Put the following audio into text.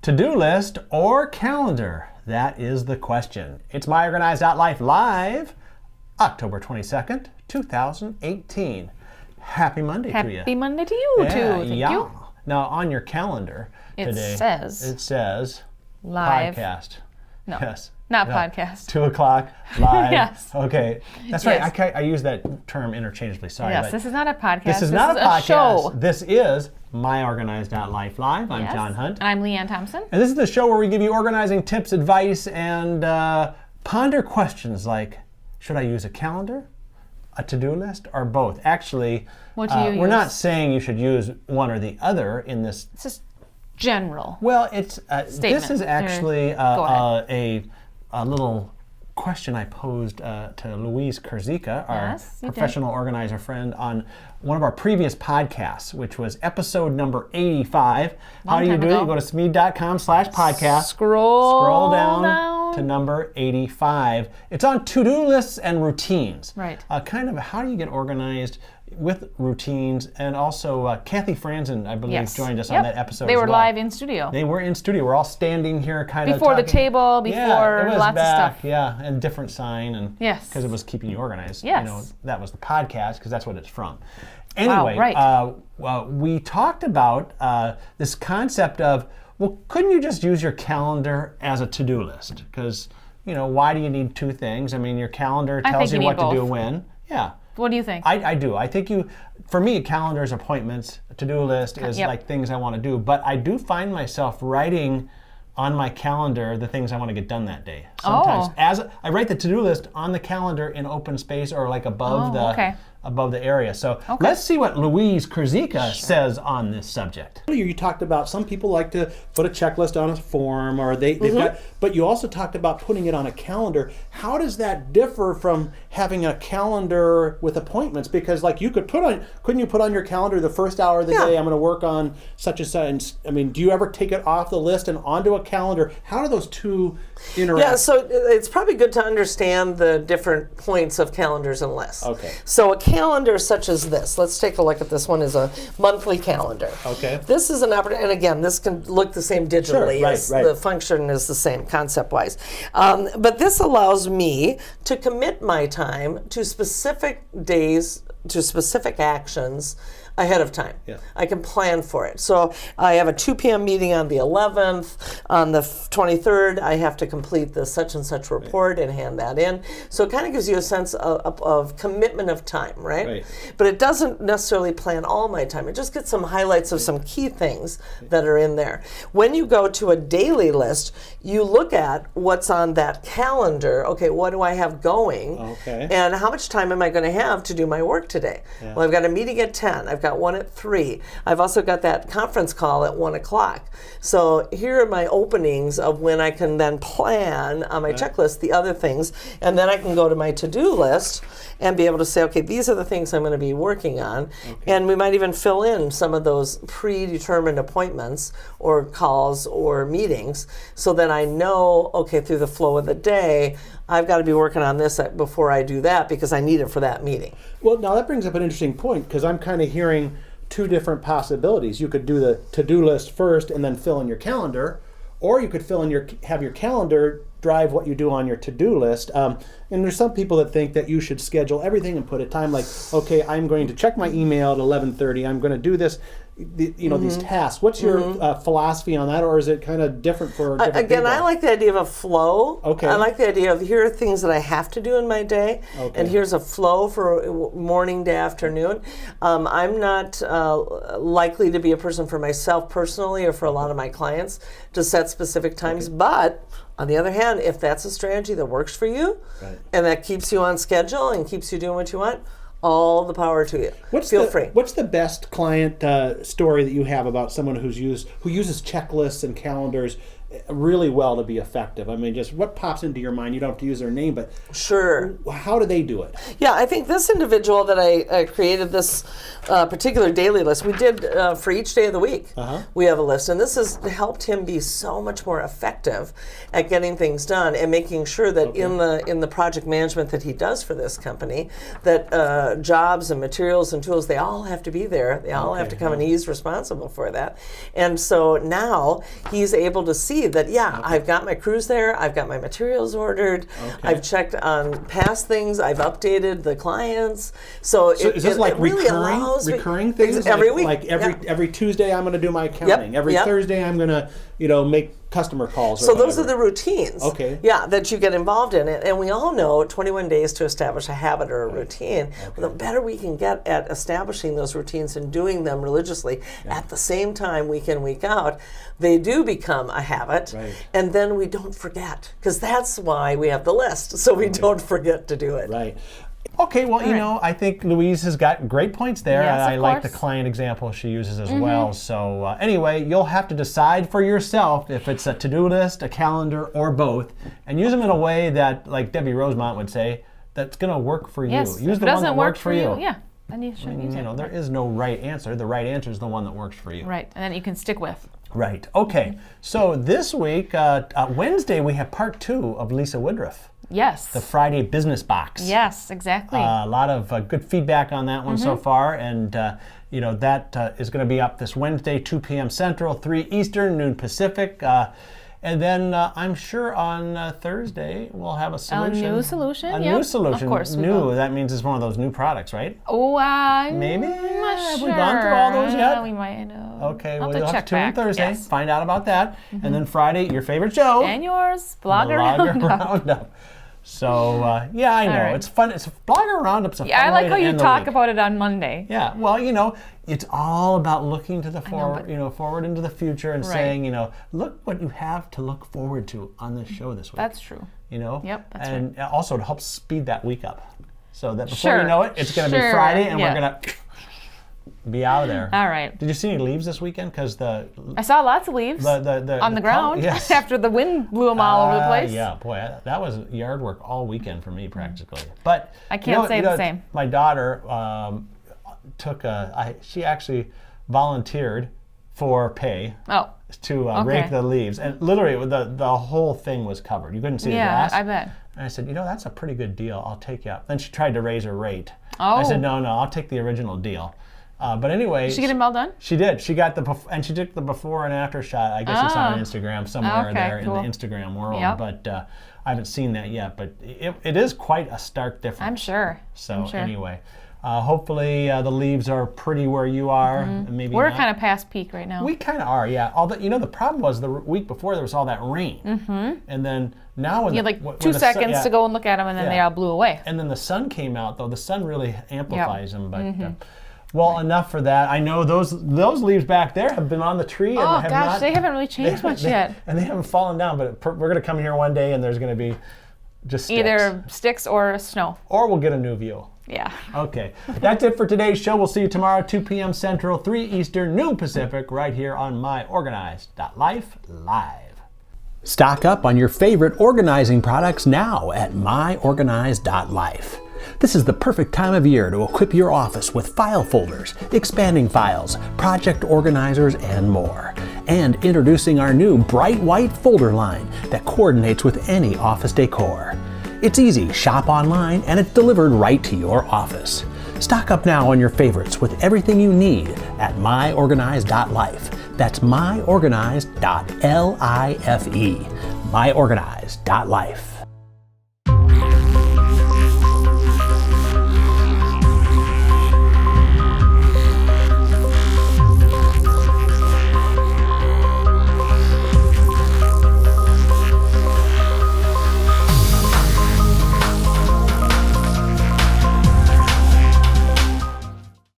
To-do list or calendar? That is the question. It's myOrganized.life live, October 22nd, 2018. Happy Monday to you. Happy Monday to you too. Thank you. Now on your calendar today, it says live podcast. No, yes. not podcast. 2 o'clock live. Yes. Okay, that's Yes. right. I use that term interchangeably. Sorry. Yes, but this is not a podcast. This is not a podcast. Show. This is myOrganized.life live. I'm John Hunt. I'm Leanne Thompson. And this is the show where we give you organizing tips, advice, and ponder questions like, should I use a calendar, a to-do list, or both? Actually, What do you use? We're not saying you should use one or the other in this. It's just general. Well, it's Statement. this is actually Go a little question I posed to Louise Kurzika, our Yes, you professional organizer friend, on one of our previous podcasts, which was episode number 85. How do you do it? You go to smead.com/podcast. Scroll down to number 85. It's on to-do lists and routines. Right. Kind of how do you get organized with routines, and also Kathy Franzen, I believe, joined us on that episode. They were as well. live in studio. They were in studio. We're all standing here, kind Before of the table, it before was lots back, of stuff. Yeah, and different sign, and Yes. because it was keeping you organized. Yes. You know, that was the podcast because that's what it's from. Anyway, right. We talked about this concept of, well, couldn't you just use your calendar as a to-do list? Because, you know, why do you need two things? I mean, your calendar tells you what to do when. Yeah. What do you think? I do. I think for me, calendar is appointments. A to-do list is like things I want to do. But I do find myself writing on my calendar the things I want to get done that day. Sometimes I write the to-do list on the calendar in open space or like above the area. So let's see what Louise Kurzika says on this subject. Earlier you talked about some people like to put a checklist on a form, or they've got, but you also talked about putting it on a calendar. How does that differ from having a calendar with appointments? Because like you could couldn't you put on your calendar the first hour of the day, I'm going to work on such and such. I mean, do you ever take it off the list and onto a calendar? How do those two interact? Yeah, so it's probably good to understand the different points of calendars and lists. Okay. So a calendar such as this, let's take a look at this one, is a monthly calendar. Okay. This is an opportunity, and again, this can look the same digitally. Sure, right. The function is the same concept-wise. But this allows me to commit my time to specific days, to specific actions ahead of time. Yeah. I can plan for it. So I have a 2 p.m. meeting on the 11th. On the 23rd, I have to complete the such and such report and hand that in. So it kind of gives you a sense of commitment of time, right? But it doesn't necessarily plan all my time. It just gets some highlights of some key things that are in there. When you go to a daily list, you look at what's on that calendar. Okay, what do I have going? Okay. And how much time am I going to have to do my work today? Yeah. Well, I've got a meeting at 10. I've got one at 3. I've also got that conference call at 1 o'clock. So here are my openings of when I can then plan on my checklist the other things, and then I can go to my to-do list and be able to say, okay, these are the things I'm going to be working on. And we might even fill in some of those predetermined appointments or calls or meetings so that I know, okay, through the flow of the day, I've got to be working on this before I do that because I need it for that meeting. Well, now that brings up an interesting point, because I'm kind of hearing two different possibilities. You could do the to-do list first and then fill in your calendar, or you could have your calendar drive what you do on your to-do list. And there's some people that think that you should schedule everything and put a time like, okay, I'm going to check my email at 11:30. I'm going to do this. These tasks. What's your philosophy on that, or is it kind of different for different people? I like the idea of a flow. Okay. I like the idea of here are things that I have to do in my day, and here's a flow for morning to afternoon. I'm not likely to be a person for myself personally or for a lot of my clients to set specific times, but on the other hand, if that's a strategy that works for you and that keeps you on schedule and keeps you doing what you want, all the power to you. Feel free. What's the best client story that you have about someone who uses checklists and calendars really well to be effective? I mean, just what pops into your mind? You don't have to use their name, but Sure. how do they do it? Yeah, I think this individual that I created this particular daily list, we did for each day of the week. We have a list, and this has helped him be so much more effective at getting things done and making sure that in the project management that he does for this company, that jobs and materials and tools, they all have to be there. They all have to come, and he's responsible for that. And so now he's able to see that, I've got my crews there, I've got my materials ordered, I've checked on past things, I've updated the clients. So is this like really allows recurring things? Every week. Like every Tuesday I'm going to do my accounting. Every Thursday I'm going to, make customer calls. So those are the routines. Okay. Yeah, that you get involved in. And we all know 21 days to establish a habit or a routine. The better we can get at establishing those routines and doing them religiously at the same time, week in, week out, they do become a habit. Right. And then we don't forget, because that's why we have the list, so we don't forget to do it. Right. Okay, well, I think Louise has got great points there. Yes, I of like the course. client example she uses as well. So anyway, you'll have to decide for yourself if it's a to-do list, a calendar, or both, and use them in a way that, like Debbie Rosemont would say, that's going to work for you. Yes. Use if the it one doesn't that work works for you. yeah, then you shouldn't use it. There is no right answer. The right answer is the one that works for you. Right, and then you can stick with. Right. Okay. So this week, Wednesday, we have part 2 of Lisa Woodruff, Yes. the Friday Business Box. Yes, exactly. A lot of good feedback on that one so far, and that is going to be up this Wednesday, 2 p.m. Central, 3 Eastern, noon Pacific. And then I'm sure on Thursday we'll have a solution. A new solution? A Yep, new solution. of course we New. will. That means it's one of those new products, right? Oh, Maybe? I'm not Have sure. we gone through all those yet? We might know. Okay, I'll well, have to you'll have check to tune in back. Thursday, Yes. find out about that. And then Friday, your favorite show. And yours, Blogger Blogger Roundup. Roundup. So, I know. right. It's fun. It's Blogger Roundup's a fun Yeah, I like way how to you end the talk week. about it on Monday. Yeah, well, it's all about looking to the know, but- forward into the future and Right. saying, look what you have to look forward to on this show this week. That's true. Yep, that's and also to help speed that week up, so that before you Sure. know it, it's going to be Sure, Friday and yeah. we're going to be out of there. All right. Did you see any leaves this weekend? Because I saw lots of leaves the on the ground yes. after the wind blew them all over the place. Yeah, boy, that was yard work all weekend for me practically. But I can't say the same. My daughter she actually volunteered for pay Oh, to Okay. rake the leaves, and literally the whole thing was covered. You couldn't see the yeah, grass. I bet. And I said, that's a pretty good deal. I'll take you up. Then she tried to raise her rate. Oh. I said, no, I'll take the original deal. But anyway, Did she get them all done? she did. She got and she took the before and after shot. I guess it's on Instagram somewhere Okay, there cool. in the Instagram world. Yep. But I haven't seen that yet. But it is quite a stark difference. I'm sure. So I'm sure. anyway, hopefully the leaves are pretty where you are. And maybe We're not. kind of past peak right now. We kind of are, yeah. Although the problem was the week before there was all that rain, and then now when you had the, like when 2 the sun- seconds yeah. to go and look at them, and then they Yeah. all blew away. And then the sun came out, though. The sun really amplifies them. But well, enough for that. I know those leaves back there have been on the tree. And Oh have gosh, not, they haven't really changed much yet. And they haven't fallen down. But we're going to come here one day, and there's going to be just sticks. Either sticks or snow. Or we'll get a new view. Yeah. Okay, that's it for today's show. We'll see you tomorrow, 2 p.m. Central, 3 Eastern, noon Pacific, right here on myOrganized.life live. Stock up on your favorite organizing products now at myOrganized.life. This is the perfect time of year to equip your office with file folders, expanding files, project organizers, and more. And introducing our new bright white folder line that coordinates with any office decor. It's easy, shop online, and it's delivered right to your office. Stock up now on your favorites with everything you need at myOrganized.life. That's myOrganized.life. myOrganized.life.